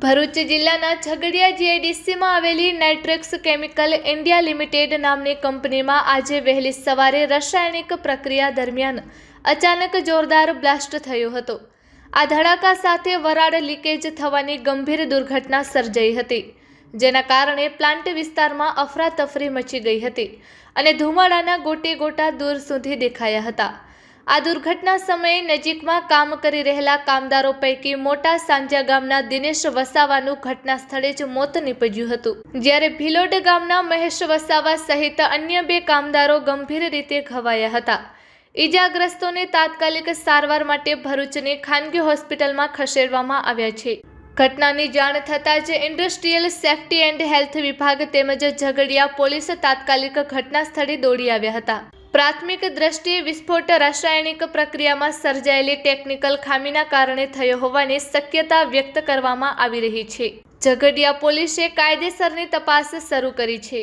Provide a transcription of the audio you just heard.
ભરૂચ જિલ્લાના ઝઘડિયા જીઆઈડીસીમાં આવેલી Nitrex chemical India limited નામની કંપનીમાં આજે વહેલી સવારે રાસાયણિક પ્રક્રિયા દરમિયાન અચાનક જોરદાર બ્લાસ્ટ થયો હતો। આ ધડાકા સાથે વરાળ લીકેજ થવાની ગંભીર દુર્ઘટના સર્જાઈ હતી, જેના કારણે પ્લાન્ટ વિસ્તારમાં અફરાતફરી મચી ગઈ હતી અને ધુમાડાના ગોટે ગોટા દૂર સુધી દેખાયા હતા। આ દુર્ઘટના સમયે નજીકમાં કામ કરી રહેલા કામદારો પૈકી મોટા સાંજિયા ગામના દિનેશ વસાવાનું ઘટના સ્થળે જ મોત નીપજ્યું હતું, જ્યારે ભિલોડ ગામના મહેશ વસાવા સહિત અન્ય 2 કામદારો ગંભીર રીતે ઘવાયા હતા। ઈજાગ્રસ્તોને તાત્કાલિક સારવાર માટે ભરૂચની ખાનગી હોસ્પિટલમાં ખસેડવામાં આવ્યા છે। ઘટનાની જાણ થતાં જ ઇન્ડસ્ટ્રીયલ સેફ્ટી એન્ડ હેલ્થ વિભાગ તેમજ ઝઘડિયા પોલીસ તાત્કાલિક ઘટના સ્થળે દોડી આવ્યા હતા। પ્રાથમિક દ્રષ્ટિએ વિસ્ફોટ રાસાયણિક પ્રક્રિયામાં સર્જાયેલી ટેકનિકલ ખામીના કારણે થયો હોવાની શક્યતા વ્યક્ત કરવામાં આવી રહી છે। ઝઘડિયા પોલીસે કાયદેસરની તપાસ શરૂ કરી છે।